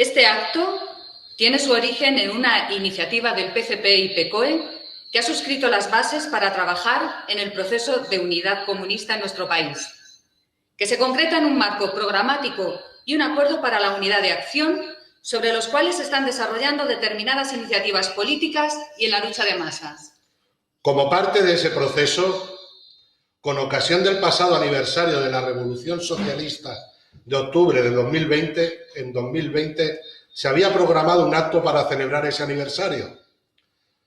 Este acto tiene su origen en una iniciativa del PCP y PCOE que ha suscrito las bases para trabajar en el proceso de unidad comunista en nuestro país, que se concreta en un marco programático y un acuerdo para la unidad de acción sobre los cuales se están desarrollando determinadas iniciativas políticas y en la lucha de masas. Como parte de ese proceso, con ocasión del pasado aniversario de la Revolución Socialista de octubre de 2020, en 2020 se había programado un acto para celebrar ese aniversario,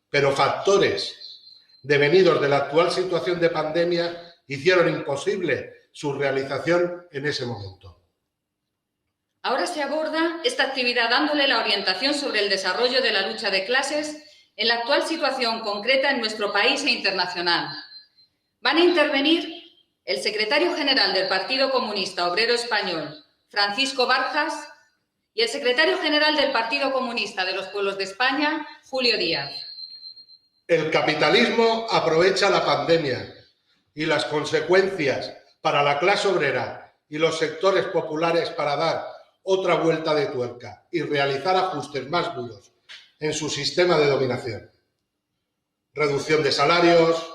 pero factores devenidos de la actual situación de pandemia hicieron imposible su realización en ese momento. Ahora se aborda esta actividad dándole la orientación sobre el desarrollo de la lucha de clases en la actual situación concreta en nuestro país e internacional. Van a intervenir el secretario general del Partido Comunista Obrero Español, Francisco Barjas, y el secretario general del Partido Comunista de los Pueblos de España, Julio Díaz. El capitalismo aprovecha la pandemia y las consecuencias para la clase obrera y los sectores populares para dar otra vuelta de tuerca y realizar ajustes más duros en su sistema de dominación. Reducción de salarios,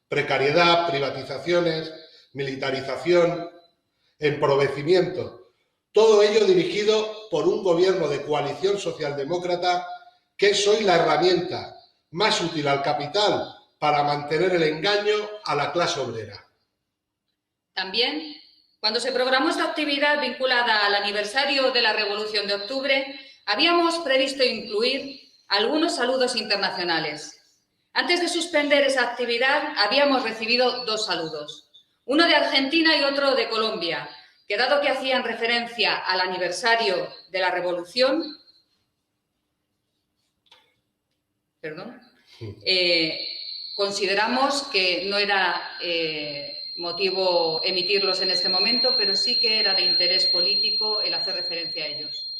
precariedad, privatizaciones, militarización, empobrecimiento. Todo ello dirigido por un gobierno de coalición socialdemócrata que es hoy la herramienta más útil al capital para mantener el engaño a la clase obrera. También, cuando se programó esta actividad vinculada al aniversario de la Revolución de Octubre, habíamos previsto incluir algunos saludos internacionales. Antes de suspender esa actividad, habíamos recibido 2 saludos, uno de Argentina y otro de Colombia, que dado que hacían referencia al aniversario de la Revolución, consideramos que no era motivo emitirlos en este momento, pero sí que era de interés político el hacer referencia a ellos.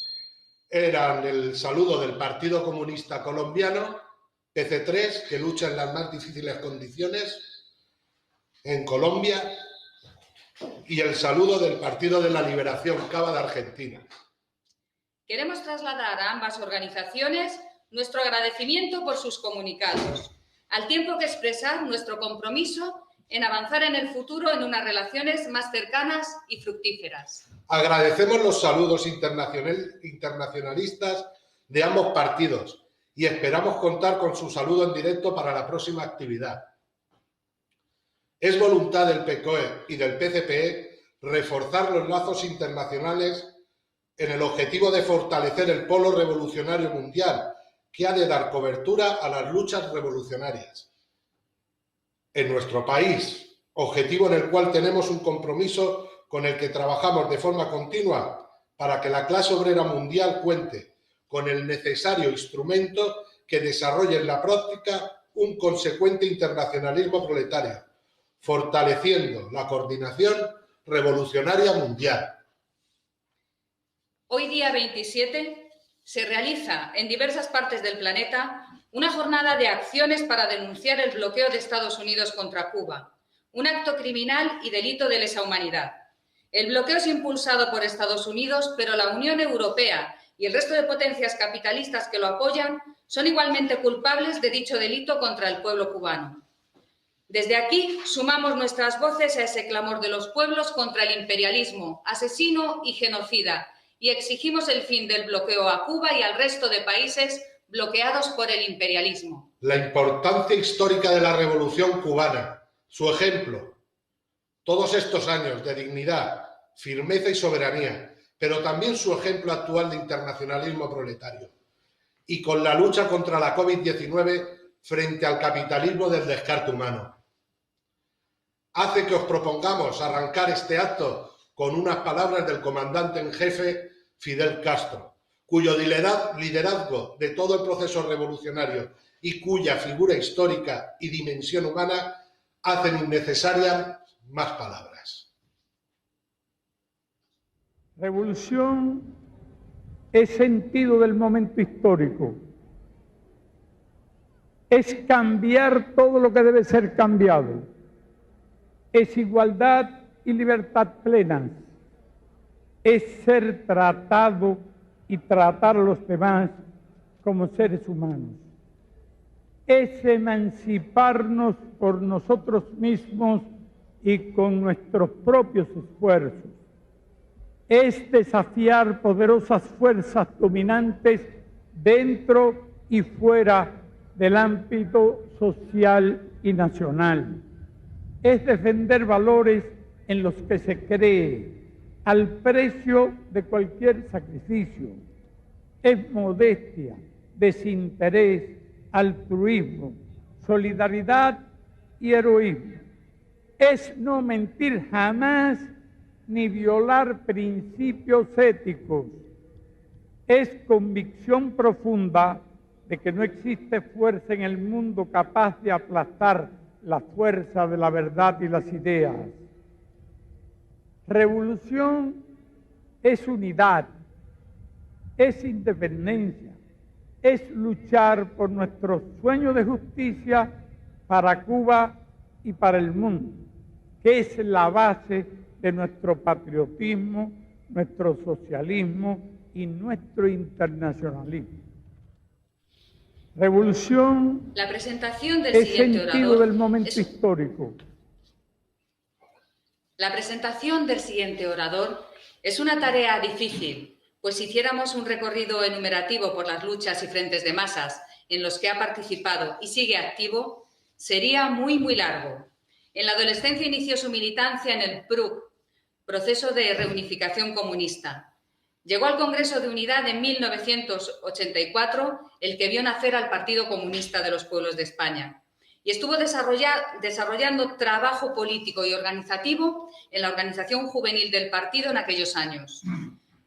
Eran el saludo del Partido Comunista Colombiano, PC3, que lucha en las más difíciles condiciones en Colombia, y el saludo del Partido de la Liberación Cava de Argentina. Queremos trasladar a ambas organizaciones nuestro agradecimiento por sus comunicados, al tiempo que expresar nuestro compromiso en avanzar en el futuro en unas relaciones más cercanas y fructíferas. Agradecemos los saludos internacionalistas de ambos partidos y esperamos contar con su saludo en directo para la próxima actividad. Es voluntad del PCOE y del PCPE reforzar los lazos internacionales en el objetivo de fortalecer el polo revolucionario mundial que ha de dar cobertura a las luchas revolucionarias. En nuestro país, objetivo en el cual tenemos un compromiso con el que trabajamos de forma continua para que la clase obrera mundial cuente con el necesario instrumento que desarrolle en la práctica un consecuente internacionalismo proletario, fortaleciendo la coordinación revolucionaria mundial. Hoy, día 27, se realiza en diversas partes del planeta una jornada de acciones para denunciar el bloqueo de Estados Unidos contra Cuba, un acto criminal y delito de lesa humanidad. El bloqueo es impulsado por Estados Unidos, pero la Unión Europea y el resto de potencias capitalistas que lo apoyan son igualmente culpables de dicho delito contra el pueblo cubano. Desde aquí sumamos nuestras voces a ese clamor de los pueblos contra el imperialismo asesino y genocida y exigimos el fin del bloqueo a Cuba y al resto de países bloqueados por el imperialismo. La importancia histórica de la Revolución cubana, su ejemplo, todos estos años de dignidad, firmeza y soberanía, pero también su ejemplo actual de internacionalismo proletario. Y con la lucha contra la COVID-19 frente al capitalismo del descarte humano. Hace que os propongamos arrancar este acto con unas palabras del comandante en jefe Fidel Castro, cuyo liderazgo de todo el proceso revolucionario y cuya figura histórica y dimensión humana hacen innecesarias más palabras. Revolución es sentido del momento histórico, es cambiar todo lo que debe ser cambiado, es igualdad y libertad plenas, es ser tratado y tratar a los demás como seres humanos. Es emanciparnos por nosotros mismos y con nuestros propios esfuerzos. Es desafiar poderosas fuerzas dominantes dentro y fuera del ámbito social y nacional. Es defender valores en los que se cree, al precio de cualquier sacrificio. Es modestia, desinterés, altruismo, solidaridad y heroísmo. Es no mentir jamás ni violar principios éticos. Es convicción profunda de que no existe fuerza en el mundo capaz de aplastar la fuerza de la verdad y las ideas. Revolución es unidad, es independencia, es luchar por nuestro sueño de justicia para Cuba y para el mundo, que es la base de nuestro patriotismo, nuestro socialismo y nuestro internacionalismo. Revolución La presentación del es siguiente sentido orador del momento histórico. La presentación del siguiente orador es una tarea difícil, pues si hiciéramos un recorrido enumerativo por las luchas y frentes de masas en los que ha participado y sigue activo, sería muy largo. En la adolescencia inició su militancia en el PRUC, Proceso de Reunificación Comunista. Llegó al Congreso de Unidad en 1984, el que vio nacer al Partido Comunista de los Pueblos de España, y estuvo desarrollando trabajo político y organizativo en la organización juvenil del partido en aquellos años.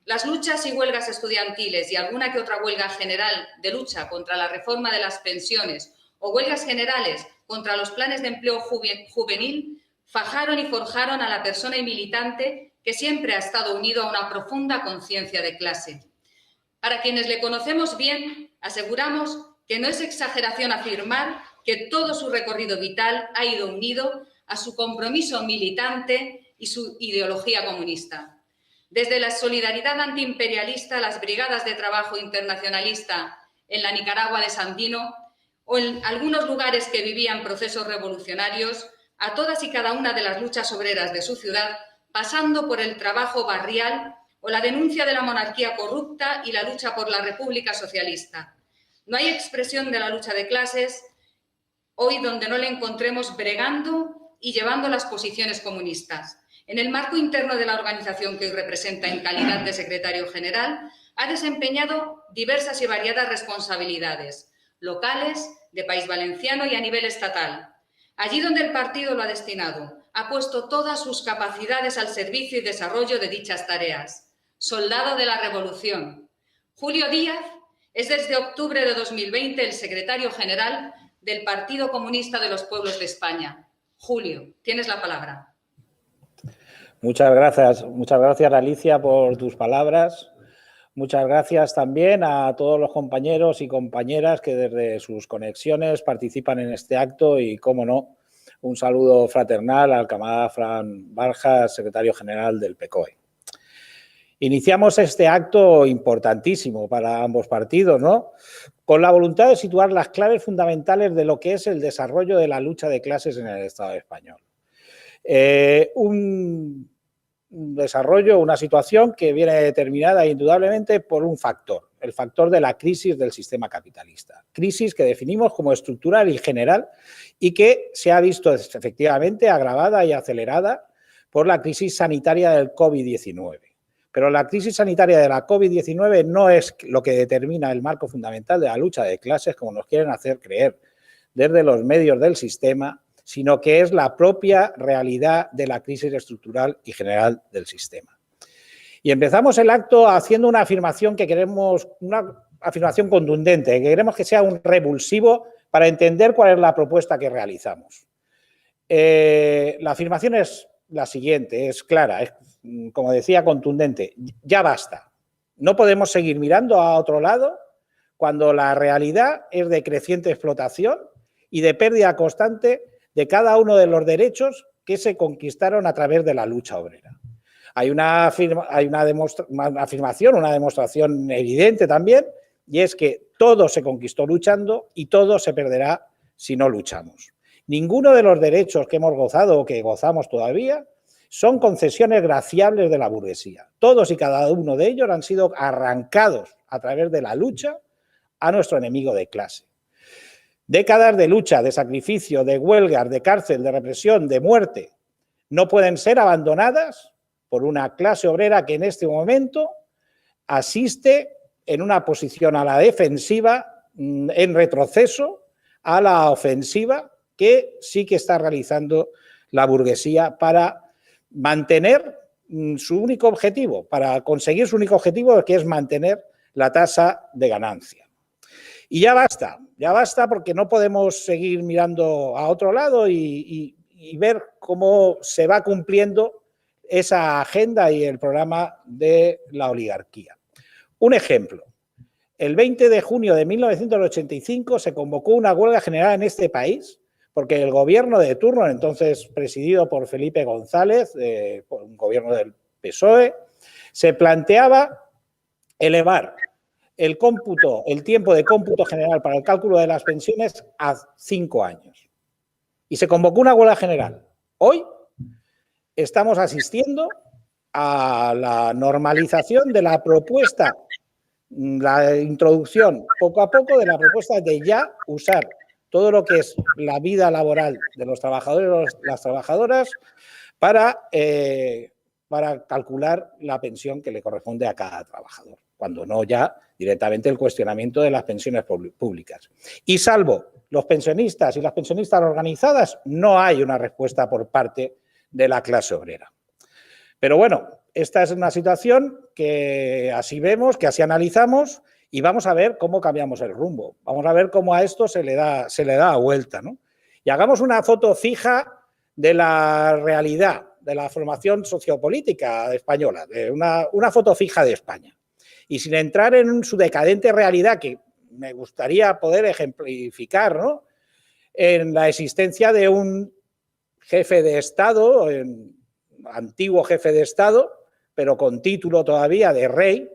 Las luchas y huelgas estudiantiles y alguna que otra huelga general de lucha contra la reforma de las pensiones o huelgas generales contra los planes de empleo juvenil fajaron y forjaron a la persona y militante que siempre ha estado unido a una profunda conciencia de clase. Para quienes le conocemos bien, aseguramos que no es exageración afirmar que todo su recorrido vital ha ido unido a su compromiso militante y su ideología comunista. Desde la solidaridad antiimperialista, las brigadas de trabajo internacionalista en la Nicaragua de Sandino o en algunos lugares que vivían procesos revolucionarios, a todas y cada una de las luchas obreras de su ciudad, pasando por el trabajo barrial o la denuncia de la monarquía corrupta y la lucha por la República Socialista. No hay expresión de la lucha de clases hoy donde no le encontremos bregando y llevando las posiciones comunistas. En el marco interno de la organización que hoy representa en calidad de secretario general, ha desempeñado diversas y variadas responsabilidades locales, de País Valenciano y a nivel estatal. Allí donde el partido lo ha destinado, ha puesto todas sus capacidades al servicio y desarrollo de dichas tareas. Soldado de la Revolución. Julio Díaz es desde octubre de 2020 el secretario general del Partido Comunista de los Pueblos de España. Julio, tienes la palabra. Muchas gracias Alicia por tus palabras. Muchas gracias también a todos los compañeros y compañeras que desde sus conexiones participan en este acto y, cómo no, un saludo fraternal al camarada Fran Barjas, secretario general del PCOE. Iniciamos este acto importantísimo para ambos partidos, ¿no?, con la voluntad de situar las claves fundamentales de lo que es el desarrollo de la lucha de clases en el Estado español. Un desarrollo, una situación que viene determinada indudablemente por un factor, el factor de la crisis del sistema capitalista. Crisis que definimos como estructural y general y que se ha visto efectivamente agravada y acelerada por la crisis sanitaria del COVID-19. Pero la crisis sanitaria de la COVID-19 no es lo que determina el marco fundamental de la lucha de clases, como nos quieren hacer creer desde los medios del sistema, sino que es la propia realidad de la crisis estructural y general del sistema. Y empezamos el acto haciendo una afirmación que queremos, una afirmación contundente, que queremos que sea un revulsivo para entender cuál es la propuesta que realizamos. La afirmación es la siguiente, es clara, es, como decía, contundente. Ya basta. No podemos seguir mirando a otro lado cuando la realidad es de creciente explotación y de pérdida constante de cada uno de los derechos que se conquistaron a través de la lucha obrera. hay una afirmación, una demostración evidente también, y es que todo se conquistó luchando y todo se perderá si no luchamos. Ninguno de los derechos que hemos gozado o que gozamos todavía son concesiones graciables de la burguesía. Todos y cada uno de ellos han sido arrancados a través de la lucha a nuestro enemigo de clase. Décadas de lucha, de sacrificio, de huelgas, de cárcel, de represión, de muerte, no pueden ser abandonadas por una clase obrera que en este momento asiste en una posición a la defensiva, en retroceso, a la ofensiva, que sí que está realizando la burguesía para mantener su único objetivo, para conseguir su único objetivo, que es mantener la tasa de ganancia. Y ya basta porque no podemos seguir mirando a otro lado y ver cómo se va cumpliendo esa agenda y el programa de la oligarquía. Un ejemplo. El 20 de junio de 1985 se convocó una huelga general en este país porque el gobierno de turno, entonces presidido por Felipe González, por un gobierno del PSOE, se planteaba elevar el tiempo de cómputo general para el cálculo de las pensiones a 5 años. Y se convocó una huelga general. Hoy estamos asistiendo a la normalización de la propuesta, la introducción poco a poco de la propuesta de ya usar todo lo que es la vida laboral de los trabajadores y las trabajadoras para calcular la pensión que le corresponde a cada trabajador, cuando no ya directamente el cuestionamiento de las pensiones públicas. Y salvo los pensionistas y las pensionistas organizadas, no hay una respuesta por parte de la clase obrera. Pero bueno, esta es una situación que así vemos, que así analizamos, y vamos a ver cómo cambiamos el rumbo. Vamos a ver cómo a esto se le da vuelta, ¿no? Y hagamos una foto fija de la realidad, de la formación sociopolítica española, de una foto fija de España. Y sin entrar en su decadente realidad, que me gustaría poder ejemplificar, ¿no?, en la existencia de un jefe de Estado, antiguo jefe de Estado, pero con título todavía de rey,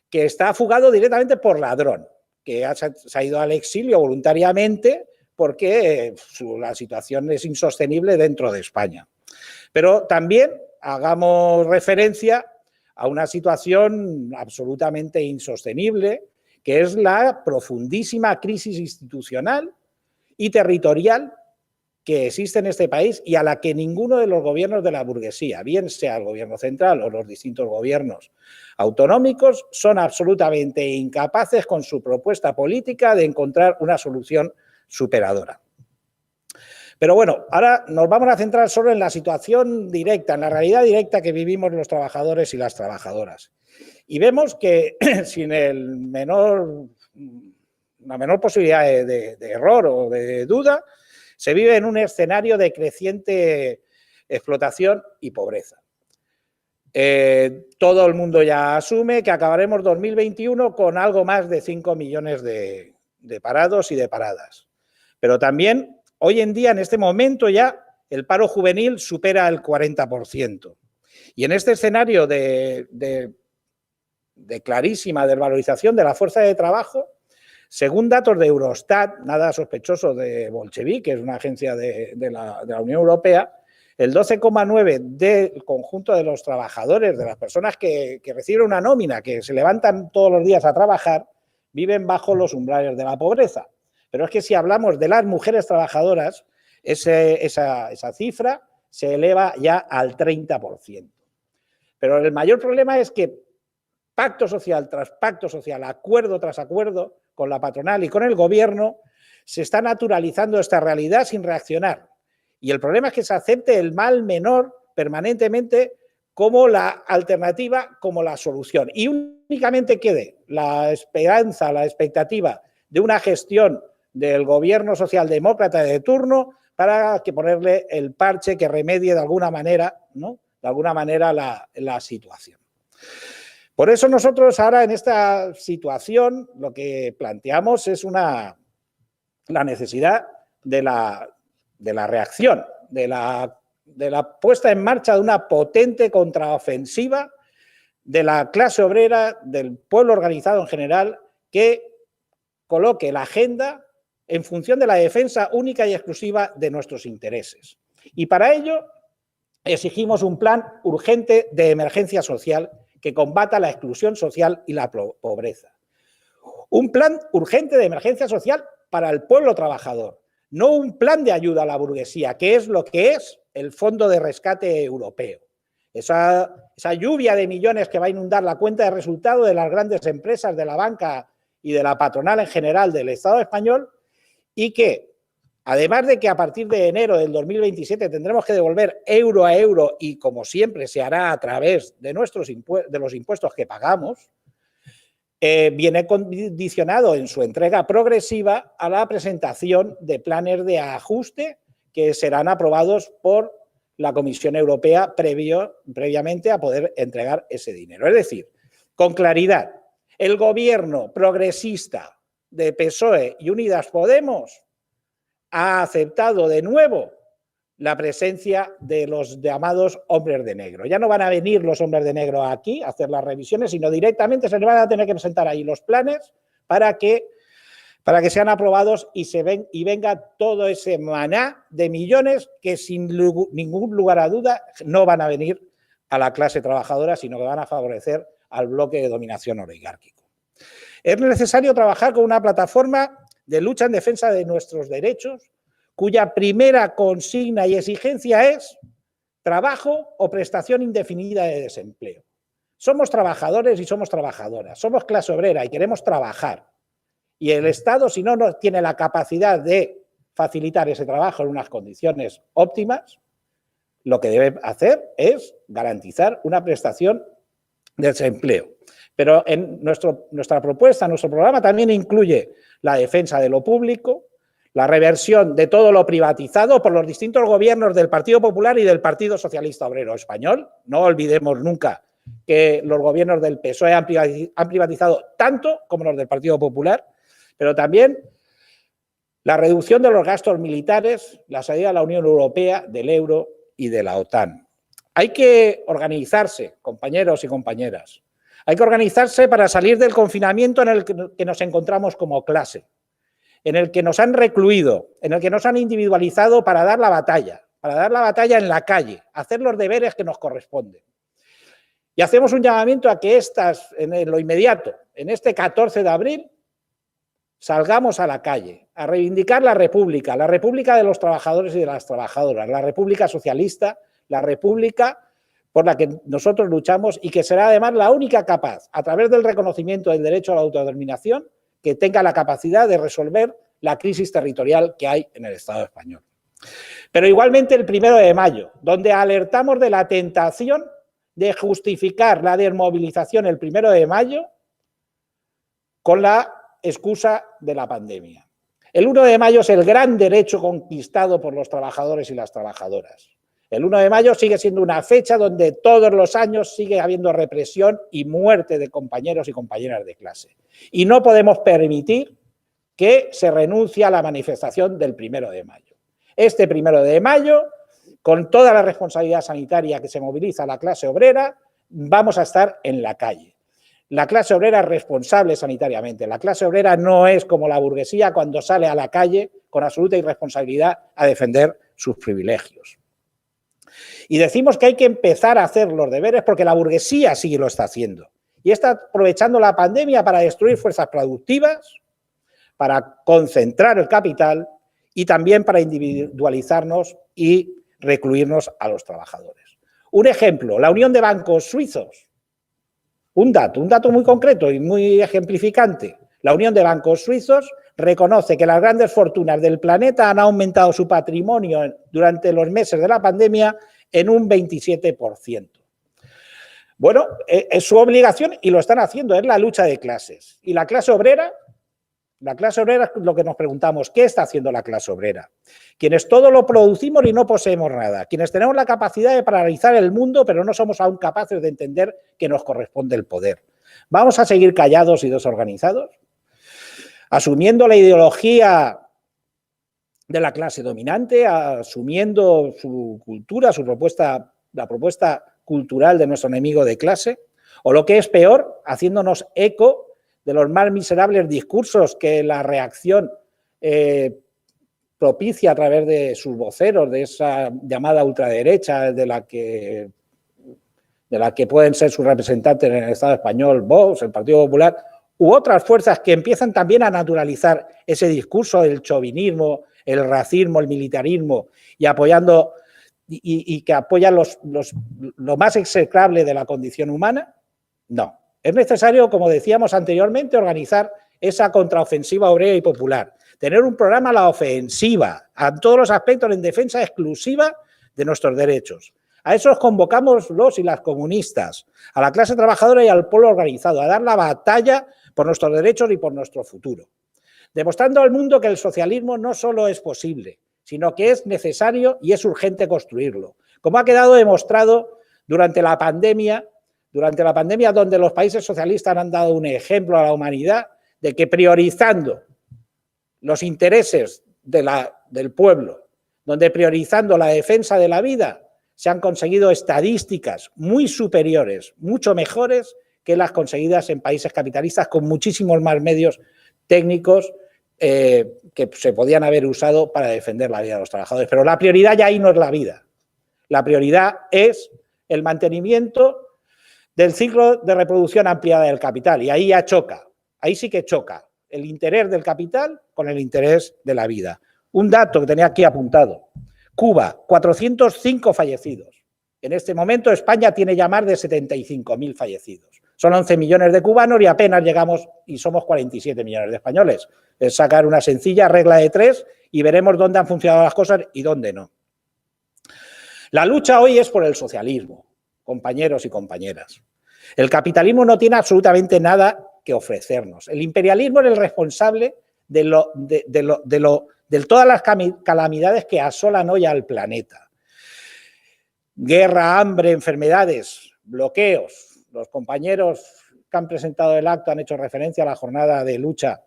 que está fugado directamente por ladrón, que se ha ido al exilio voluntariamente porque la situación es insostenible dentro de España. Pero también hagamos referencia a una situación absolutamente insostenible, que es la profundísima crisis institucional y territorial que existe en este país y a la que ninguno de los gobiernos de la burguesía, bien sea el gobierno central o los distintos gobiernos autonómicos, son absolutamente incapaces con su propuesta política de encontrar una solución superadora. Pero bueno, ahora nos vamos a centrar solo en la situación directa, en la realidad directa que vivimos los trabajadores y las trabajadoras. Y vemos que sin la menor posibilidad de error o de duda, se vive en un escenario de creciente explotación y pobreza. Todo el mundo ya asume que acabaremos 2021 con algo más de 5 millones de parados y de paradas. Pero también, hoy en día, en este momento ya, el paro juvenil supera el 40%. Y en este escenario de clarísima desvalorización de la fuerza de trabajo, según datos de Eurostat, nada sospechoso de Bolchevique, que es una agencia de la Unión Europea, el 12,9% del conjunto de los trabajadores, de las personas que reciben una nómina, que se levantan todos los días a trabajar, viven bajo los umbrales de la pobreza. Pero es que si hablamos de las mujeres trabajadoras, esa cifra se eleva ya al 30%. Pero el mayor problema es que pacto social tras pacto social, acuerdo tras acuerdo con la patronal y con el gobierno, se está naturalizando esta realidad sin reaccionar. Y el problema es que se acepte el mal menor permanentemente como la alternativa, como la solución. Y únicamente quede la esperanza, la expectativa de una gestión del gobierno socialdemócrata de turno para que ponerle el parche que remedie de alguna manera, ¿no?, de alguna manera la situación. Por eso nosotros ahora en esta situación lo que planteamos es la necesidad de la reacción, de la de la puesta en marcha de una potente contraofensiva de la clase obrera, del pueblo organizado en general, que coloque la agenda en función de la defensa única y exclusiva de nuestros intereses. Y para ello exigimos un plan urgente de emergencia social que combata la exclusión social y la pobreza. Un plan urgente de emergencia social para el pueblo trabajador, no un plan de ayuda a la burguesía, que es lo que es el Fondo de Rescate Europeo. Esa lluvia de millones que va a inundar la cuenta de resultado de las grandes empresas, de la banca y de la patronal en general del Estado español, y que, además de que a partir de enero del 2027 tendremos que devolver euro a euro y, como siempre, se hará a través de los impuestos que pagamos, viene condicionado en su entrega progresiva a la presentación de planes de ajuste que serán aprobados por la Comisión Europea previamente a poder entregar ese dinero. Es decir, con claridad, el gobierno progresista de PSOE y Unidas Podemos ha aceptado de nuevo la presencia de los llamados hombres de negro. Ya no van a venir los hombres de negro aquí a hacer las revisiones, sino directamente se les van a tener que presentar ahí los planes para que sean aprobados y venga todo ese maná de millones que sin ningún lugar a duda no van a venir a la clase trabajadora, sino que van a favorecer al bloque de dominación oligárquico. Es necesario trabajar con una plataforma de lucha en defensa de nuestros derechos, cuya primera consigna y exigencia es trabajo o prestación indefinida de desempleo. Somos trabajadores y somos trabajadoras, somos clase obrera y queremos trabajar. Y el Estado, si no tiene la capacidad de facilitar ese trabajo en unas condiciones óptimas, lo que debe hacer es garantizar una prestación de desempleo. Pero en nuestra propuesta, nuestro programa también incluye la defensa de lo público, la reversión de todo lo privatizado por los distintos gobiernos del Partido Popular y del Partido Socialista Obrero Español. No olvidemos nunca que los gobiernos del PSOE han privatizado tanto como los del Partido Popular, pero también la reducción de los gastos militares, la salida de la Unión Europea, del euro y de la OTAN. Hay que organizarse, compañeros y compañeras. Hay que organizarse para salir del confinamiento en el que nos encontramos como clase, en el que nos han recluido, en el que nos han individualizado para dar la batalla en la calle, hacer los deberes que nos corresponden. Y hacemos un llamamiento a que en lo inmediato, en este 14 de abril, salgamos a la calle, a reivindicar la república de los trabajadores y de las trabajadoras, la república socialista, la república por la que nosotros luchamos y que será además la única capaz, a través del reconocimiento del derecho a la autodeterminación, que tenga la capacidad de resolver la crisis territorial que hay en el Estado español. Pero igualmente el 1 de mayo, donde alertamos de la tentación de justificar la desmovilización el 1 de mayo con la excusa de la pandemia. El 1 de mayo es el gran derecho conquistado por los trabajadores y las trabajadoras. El 1 de mayo sigue siendo una fecha donde todos los años sigue habiendo represión y muerte de compañeros y compañeras de clase. Y no podemos permitir que se renuncie a la manifestación del 1 de mayo. Este 1 de mayo, con toda la responsabilidad sanitaria que se moviliza la clase obrera, vamos a estar en la calle. La clase obrera es responsable sanitariamente. La clase obrera no es como la burguesía cuando sale a la calle con absoluta irresponsabilidad a defender sus privilegios. Y decimos que hay que empezar a hacer los deberes porque la burguesía sí lo está haciendo. Y está aprovechando la pandemia para destruir fuerzas productivas, para concentrar el capital y también para individualizarnos y recluirnos a los trabajadores. Un ejemplo, la Unión de Bancos Suizos. Un dato muy concreto y muy ejemplificante. La Unión de Bancos Suizos reconoce que las grandes fortunas del planeta han aumentado su patrimonio durante los meses de la pandemia en un 27%. Bueno, es su obligación y lo están haciendo, es la lucha de clases. ¿Y la clase obrera? La clase obrera es lo que nos preguntamos, ¿qué está haciendo la clase obrera? Quienes todo lo producimos y no poseemos nada, quienes tenemos la capacidad de paralizar el mundo, pero no somos aún capaces de entender que nos corresponde el poder. ¿Vamos a seguir callados y desorganizados? Asumiendo la ideología de la clase dominante, asumiendo su cultura, la propuesta cultural de nuestro enemigo de clase, o lo que es peor, haciéndonos eco de los más miserables discursos que la reacción propicia a través de sus voceros, de esa llamada ultraderecha de la que pueden ser sus representantes en el Estado español, Vox, el Partido Popular, u otras fuerzas que empiezan también a naturalizar ese discurso, el chauvinismo, el racismo, el militarismo, y que apoyan lo más execrable de la condición humana. No. Es necesario, como decíamos anteriormente, organizar esa contraofensiva obrera y popular, tener un programa a la ofensiva, a todos los aspectos en defensa exclusiva de nuestros derechos. A eso os convocamos los y las comunistas, a la clase trabajadora y al pueblo organizado, a dar la batalla por nuestros derechos y por nuestro futuro, demostrando al mundo que el socialismo no solo es posible, sino que es necesario y es urgente construirlo, como ha quedado demostrado durante la pandemia, donde los países socialistas han dado un ejemplo a la humanidad de que priorizando los intereses del pueblo, donde priorizando la defensa de la vida, se han conseguido estadísticas muy superiores, mucho mejores que las conseguidas en países capitalistas con muchísimos más medios técnicos que se podían haber usado para defender la vida de los trabajadores. Pero la prioridad ya ahí no es la vida. La prioridad es el mantenimiento del ciclo de reproducción ampliada del capital. Y ahí ya choca, ahí sí que choca el interés del capital con el interés de la vida. Un dato que tenía aquí apuntado. Cuba, 405 fallecidos. En este momento España tiene ya más de 75.000 fallecidos. Son 11 millones de cubanos y apenas llegamos y somos 47 millones de españoles. Es sacar una sencilla regla de 3 y veremos dónde han funcionado las cosas y dónde no. La lucha hoy es por el socialismo, compañeros y compañeras. El capitalismo no tiene absolutamente nada que ofrecernos. El imperialismo es el responsable de todas las calamidades que asolan hoy al planeta. Guerra, hambre, enfermedades, bloqueos. Los compañeros que han presentado el acto han hecho referencia a la jornada de lucha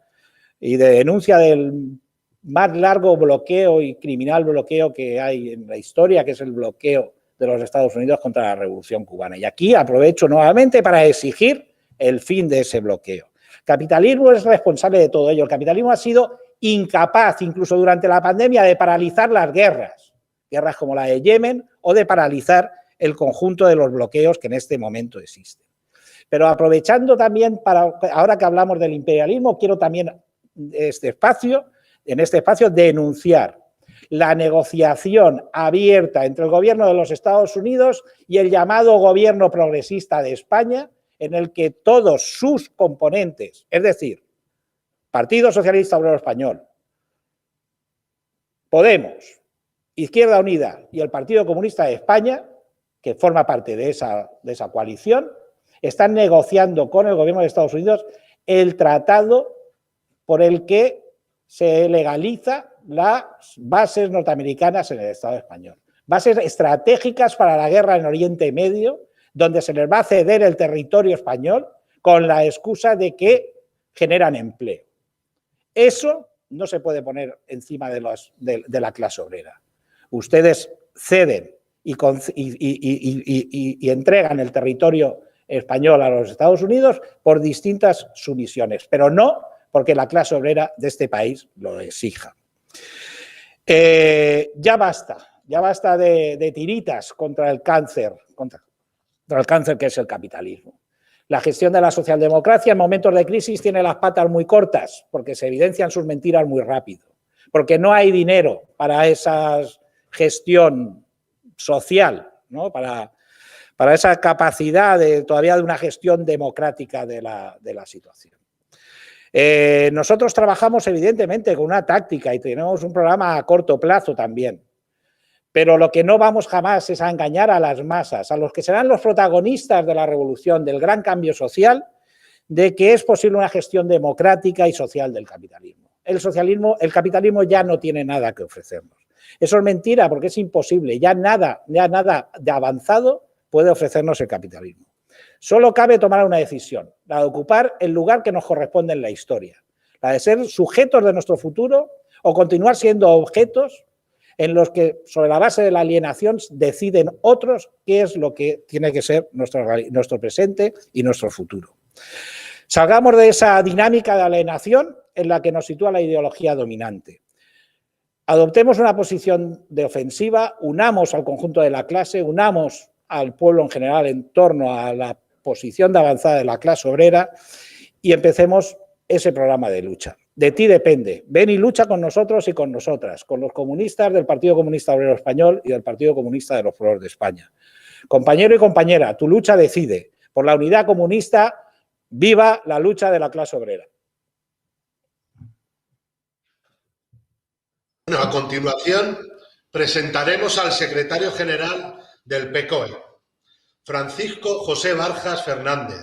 y de denuncia del más largo bloqueo y criminal bloqueo que hay en la historia, que es el bloqueo de los Estados Unidos contra la Revolución Cubana. Y aquí aprovecho nuevamente para exigir el fin de ese bloqueo. El capitalismo es responsable de todo ello. El capitalismo ha sido incapaz, incluso durante la pandemia, de paralizar las guerras como la de Yemen, o de paralizar el conjunto de los bloqueos que en este momento existen. Pero aprovechando también, ahora que hablamos del imperialismo, quiero también en este espacio denunciar la negociación abierta entre el gobierno de los Estados Unidos y el llamado gobierno progresista de España, en el que todos sus componentes, es decir, Partido Socialista Obrero Español, Podemos, Izquierda Unida y el Partido Comunista de España, que forma parte de esa coalición, están negociando con el gobierno de Estados Unidos el tratado por el que se legaliza las bases norteamericanas en el Estado español. Bases estratégicas para la guerra en Oriente Medio, donde se les va a ceder el territorio español con la excusa de que generan empleo. Eso no se puede poner encima de la clase obrera. Ustedes ceden y entregan el territorio español a los Estados Unidos por distintas sumisiones, pero no porque la clase obrera de este país lo exija. Ya basta de tiritas contra el cáncer que es el capitalismo. La gestión de la socialdemocracia en momentos de crisis tiene las patas muy cortas porque se evidencian sus mentiras muy rápido, porque no hay dinero para esa gestión social, ¿no? Para esa capacidad todavía de una gestión democrática de la situación. Nosotros trabajamos evidentemente con una táctica y tenemos un programa a corto plazo también, pero lo que no vamos jamás es a engañar a las masas, a los que serán los protagonistas de la revolución, del gran cambio social, de que es posible una gestión democrática y social del capitalismo. El capitalismo ya no tiene nada que ofrecernos. Eso es mentira porque es imposible, ya nada de avanzado puede ofrecernos el capitalismo. Solo cabe tomar una decisión, la de ocupar el lugar que nos corresponde en la historia, la de ser sujetos de nuestro futuro o continuar siendo objetos en los que, sobre la base de la alienación, deciden otros qué es lo que tiene que ser nuestro presente y nuestro futuro. Salgamos de esa dinámica de alienación en la que nos sitúa la ideología dominante. Adoptemos una posición de ofensiva, unamos al conjunto de la clase, unamos al pueblo en general en torno a la posición de avanzada de la clase obrera y empecemos ese programa de lucha. De ti depende. Ven y lucha con nosotros y con nosotras, con los comunistas del Partido Comunista Obrero Español y del Partido Comunista de los Pueblos de España. Compañero y compañera, tu lucha decide. Por la unidad comunista, viva la lucha de la clase obrera. Bueno, a continuación presentaremos al secretario general del PCOE, Francisco José Barjas Fernández,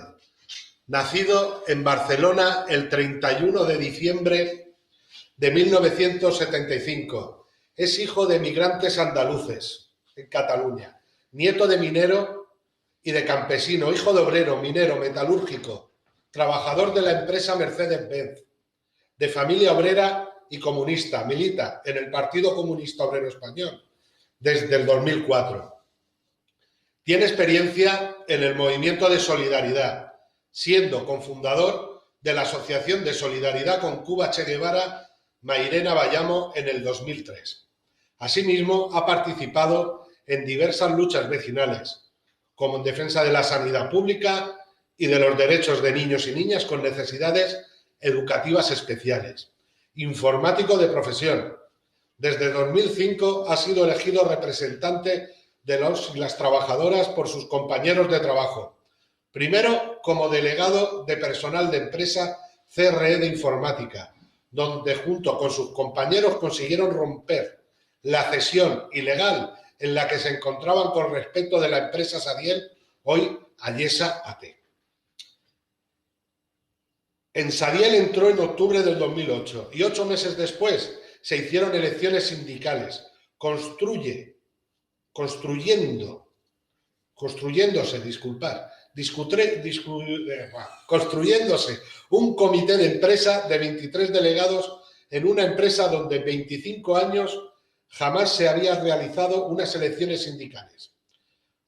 nacido en Barcelona el 31 de diciembre de 1975. Es hijo de migrantes andaluces en Cataluña, nieto de minero y de campesino, hijo de obrero, minero, metalúrgico, trabajador de la empresa Mercedes-Benz, de familia obrera y comunista. Milita en el Partido Comunista Obrero Español desde el 2004. Tiene experiencia en el movimiento de solidaridad, siendo cofundador de la Asociación de Solidaridad con Cuba Che Guevara Mairena Bayamo en el 2003. Asimismo, ha participado en diversas luchas vecinales, como en defensa de la sanidad pública y de los derechos de niños y niñas con necesidades educativas especiales. Informático de profesión. Desde 2005 ha sido elegido representante de los y las trabajadoras por sus compañeros de trabajo. Primero, como delegado de personal de empresa CRE de informática, donde junto con sus compañeros consiguieron romper la cesión ilegal en la que se encontraban con respecto de la empresa Sadiel, hoy Ayesa AT. En Sadiel entró en octubre del 2008 y 8 meses después se hicieron elecciones sindicales, construyéndose un comité de empresa de 23 delegados en una empresa donde en 25 años jamás se habían realizado unas elecciones sindicales.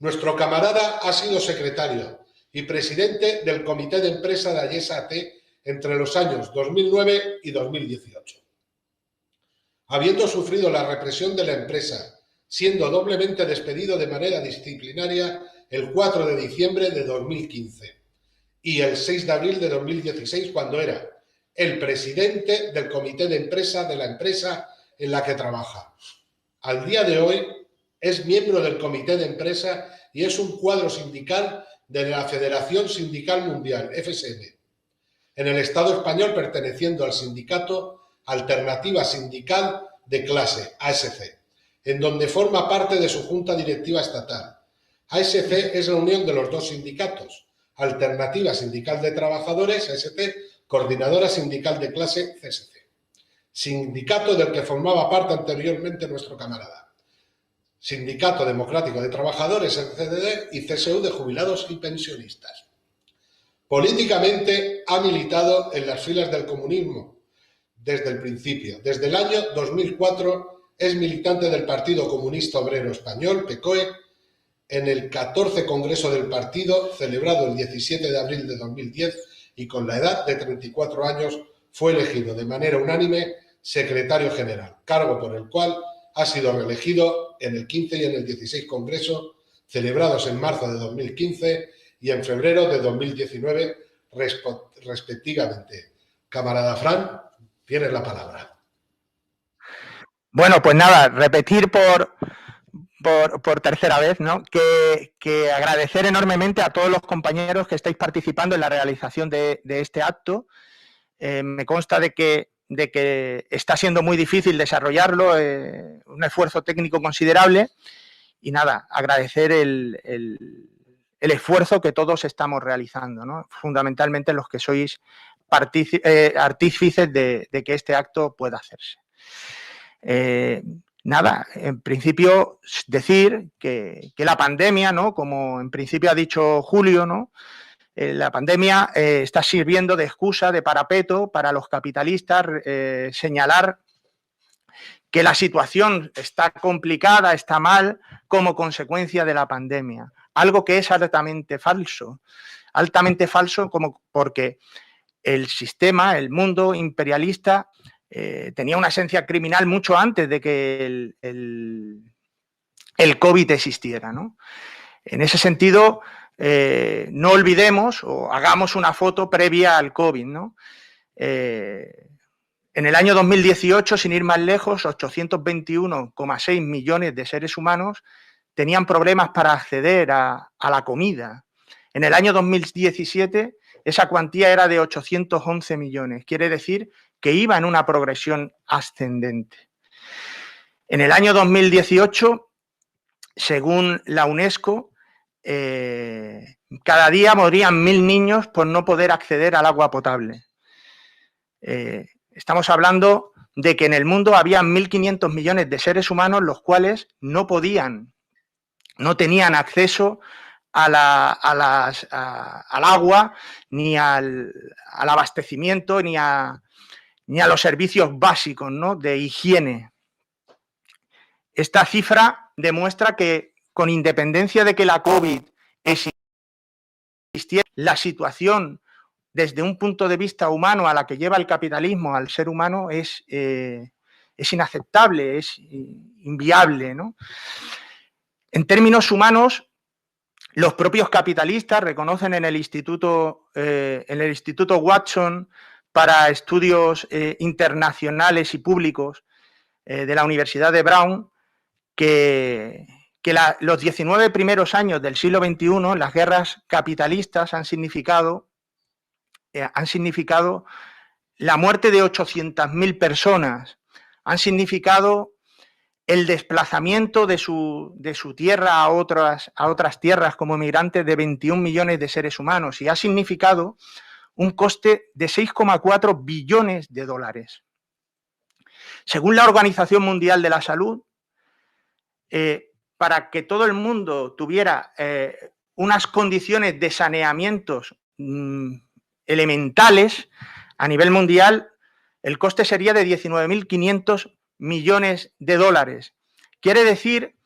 Nuestro camarada ha sido secretario y presidente del comité de empresa de Ayesa AT entre los años 2009 y 2018. Habiendo sufrido la represión de la empresa, siendo doblemente despedido de manera disciplinaria el 4 de diciembre de 2015 y el 6 de abril de 2016, cuando era el presidente del comité de empresa de la empresa en la que trabaja. Al día de hoy es miembro del comité de empresa y es un cuadro sindical de la Federación Sindical Mundial, FSM, en el Estado español perteneciendo al sindicato Alternativa Sindical de Clase, ASC, en donde forma parte de su junta directiva estatal. ASC es la unión de los dos sindicatos, Alternativa Sindical de Trabajadores, AST, Coordinadora Sindical de Clase, CSC, sindicato del que formaba parte anteriormente nuestro camarada, Sindicato Democrático de Trabajadores, el CDD, y CSU de Jubilados y Pensionistas. Políticamente ha militado en las filas del comunismo desde el principio. Desde el año 2004 es militante del Partido Comunista Obrero Español, PCOE, en el 14 Congreso del Partido, celebrado el 17 de abril de 2010, y con la edad de 34 años fue elegido de manera unánime secretario general, cargo por el cual ha sido reelegido en el 15 y en el 16 Congreso, celebrados en marzo de 2015 y en febrero de 2019, respectivamente. Camarada Fran, tienes la palabra. Bueno, pues nada, repetir por tercera vez, ¿no? Que agradecer enormemente a todos los compañeros que estáis participando en la realización de este acto. Me consta de que está siendo muy difícil desarrollarlo, un esfuerzo técnico considerable, y nada, agradecer el esfuerzo que todos estamos realizando, ¿no? Fundamentalmente los que sois artífices de que este acto pueda hacerse. Nada, en principio decir que la pandemia, ¿no? Como en principio ha dicho Julio, ¿no? La pandemia está sirviendo de excusa, de parapeto para los capitalistas señalar que la situación está complicada, está mal, como consecuencia de la pandemia. Algo que es altamente falso como porque el sistema, el mundo imperialista, tenía una esencia criminal mucho antes de que el COVID existiera, ¿no? En ese sentido, no olvidemos o hagamos una foto previa al COVID, ¿no? En el año 2018, sin ir más lejos, 821,6 millones de seres humanos tenían problemas para acceder a la comida. En el año 2017, esa cuantía era de 811 millones. Quiere decir que iba en una progresión ascendente. En el año 2018, según la UNESCO, cada día morían 1.000 niños por no poder acceder al agua potable. Estamos hablando de que en el mundo había 1.500 millones de seres humanos los cuales no tenían acceso al agua, ni al abastecimiento, ni a los servicios básicos, ¿no?, de higiene. Esta cifra demuestra que, con independencia de que la COVID existiera, la situación desde un punto de vista humano a la que lleva el capitalismo al ser humano es inaceptable, es inviable, ¿no? En términos humanos, los propios capitalistas reconocen en el Instituto Watson para Estudios Internacionales y Públicos de la Universidad de Brown que los 19 primeros años del siglo XXI, las guerras capitalistas han significado la muerte de 800.000 personas, han significado el desplazamiento de su tierra a otras tierras como migrantes de 21 millones de seres humanos y ha significado un coste de 6,4 billones de dólares. Según la Organización Mundial de la Salud, para que todo el mundo tuviera unas condiciones de saneamientos elementales a nivel mundial, el coste sería de 19.500 millones de dólares. Quiere decir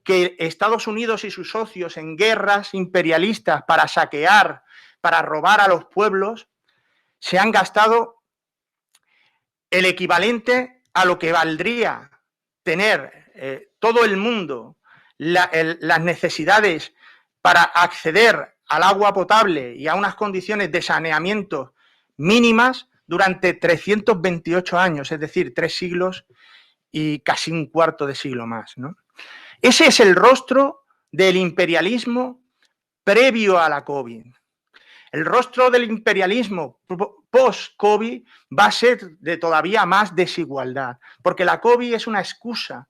que Estados Unidos y sus socios en guerras imperialistas para saquear, para robar a los pueblos, se han gastado el equivalente a lo que valdría tener todo el mundo las necesidades para acceder al agua potable y a unas condiciones de saneamiento mínimas durante 328 años, es decir, 3 siglos y casi un cuarto de siglo más, ¿no? Ese es el rostro del imperialismo previo a la COVID. El rostro del imperialismo post-COVID va a ser de todavía más desigualdad, porque la COVID es una excusa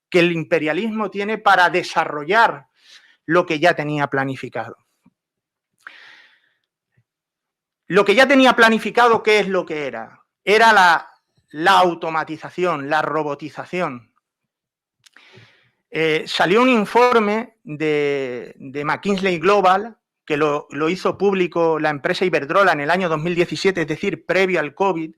que el imperialismo tiene para desarrollar lo que ya tenía planificado. Lo que ya tenía planificado, ¿qué es lo que era? Era la automatización, la robotización. Salió un informe de McKinsey Global, que lo hizo público la empresa Iberdrola en el año 2017, es decir, previo al COVID,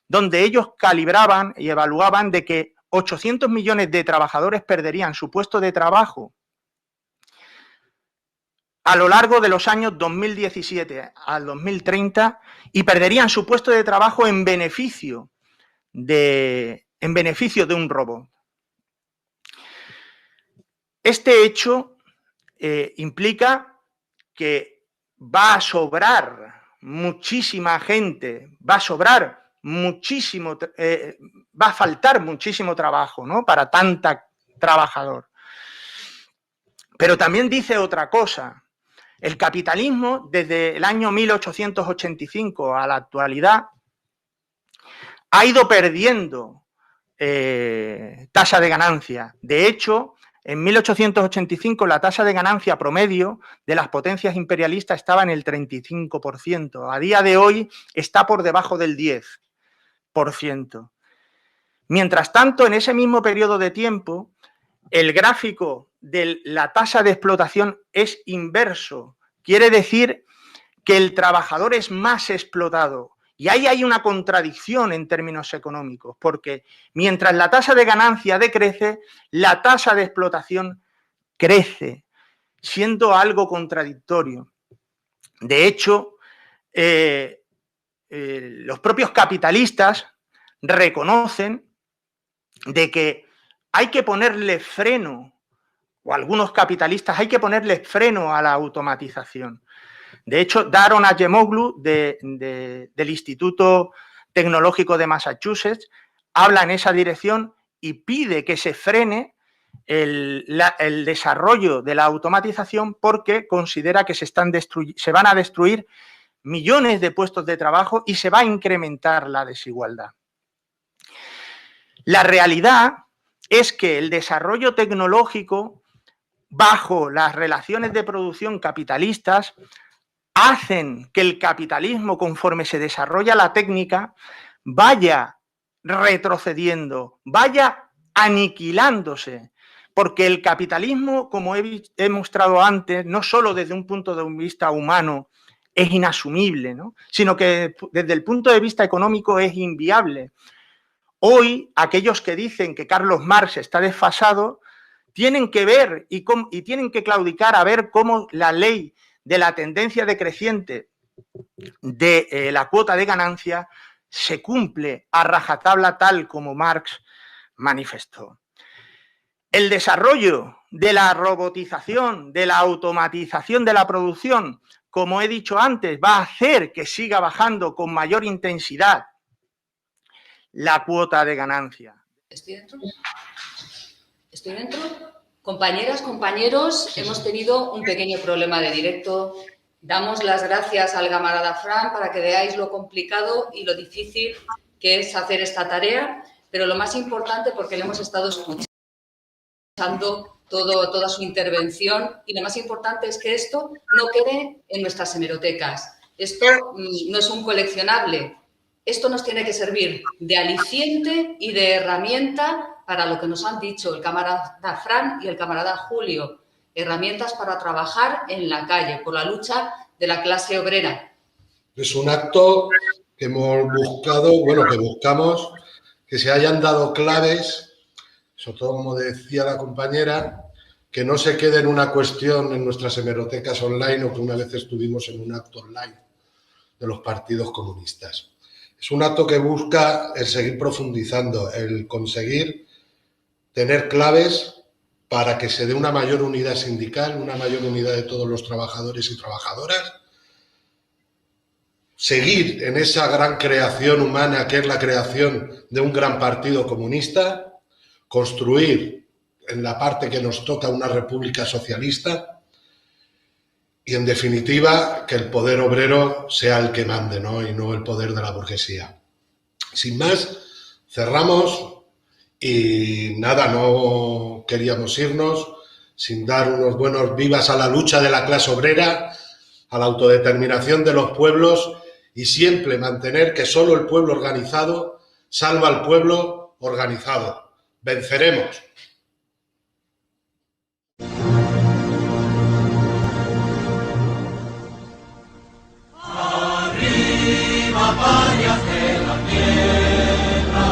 donde ellos calibraban y evaluaban de que 800 millones de trabajadores perderían su puesto de trabajo a lo largo de los años 2017 al 2030 y perderían su puesto de trabajo en beneficio de un robot. Este hecho implica que va a sobrar muchísima gente, va a faltar muchísimo trabajo, ¿no?, para tanta trabajador. Pero también dice otra cosa. El capitalismo, desde el año 1885 a la actualidad, ha ido perdiendo tasa de ganancia. De hecho, en 1885 la tasa de ganancia promedio de las potencias imperialistas estaba en el 35%. A día de hoy está por debajo del 10%. Mientras tanto, en ese mismo periodo de tiempo, el gráfico de la tasa de explotación es inverso. Quiere decir que el trabajador es más explotado Y ahí hay una contradicción en términos económicos, porque mientras la tasa de ganancia decrece, la tasa de explotación crece, siendo algo contradictorio. De hecho, los propios capitalistas reconocen de que hay que ponerle freno, o algunos capitalistas hay que ponerle freno a la automatización. De hecho, Daron Acemoglu, del Instituto Tecnológico de Massachusetts, habla en esa dirección y pide que se frene el desarrollo de la automatización porque considera que se van a destruir millones de puestos de trabajo y se va a incrementar la desigualdad. La realidad es que el desarrollo tecnológico, bajo las relaciones de producción capitalistas, hacen que el capitalismo, conforme se desarrolla la técnica, vaya retrocediendo, vaya aniquilándose, porque el capitalismo, como he mostrado antes, no solo desde un punto de vista humano es inasumible, ¿no?, sino que desde el punto de vista económico es inviable. Hoy, aquellos que dicen que Carlos Marx está desfasado, tienen que ver y tienen que claudicar a ver cómo la ley de la tendencia decreciente de la cuota de ganancia se cumple a rajatabla tal como Marx manifestó. El desarrollo de la robotización, de la automatización de la producción, como he dicho antes, va a hacer que siga bajando con mayor intensidad la cuota de ganancia. ¿Estoy dentro? ¿Estoy dentro? Compañeras, compañeros, hemos tenido un pequeño problema de directo. Damos las gracias al camarada Fran para que veáis lo complicado y lo difícil que es hacer esta tarea, pero lo más importante porque le hemos estado escuchando toda su intervención y lo más importante es que esto no quede en nuestras hemerotecas. Esto no es un coleccionable. Esto nos tiene que servir de aliciente y de herramienta para lo que nos han dicho el camarada Fran y el camarada Julio. Herramientas para trabajar en la calle, por la lucha de la clase obrera. Es un acto que hemos buscado, que buscamos que se hayan dado claves, sobre todo, como decía la compañera, que no se quede en una cuestión en nuestras hemerotecas online o que una vez estuvimos en un acto online de los partidos comunistas. Es un acto que busca el seguir profundizando, el conseguir tener claves para que se dé una mayor unidad sindical, una mayor unidad de todos los trabajadores y trabajadoras, seguir en esa gran creación humana que es la creación de un gran partido comunista, construir en la parte que nos toca una república socialista y, en definitiva, que el poder obrero sea el que mande, ¿no?, y no el poder de la burguesía. Sin más, cerramos y nada, no queríamos irnos sin dar unos buenos vivas a la lucha de la clase obrera, a la autodeterminación de los pueblos y siempre mantener que solo el pueblo organizado salva al pueblo organizado. Venceremos. Arriba, parias de la tierra,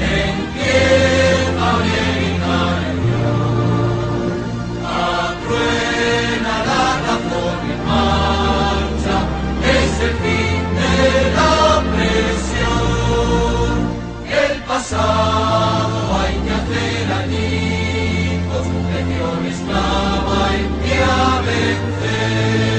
en tierra originaria, atruena la razón en marcha, es el fin de la presión. El pasado hay que hacer añicos, legión esclava en pie a vencer.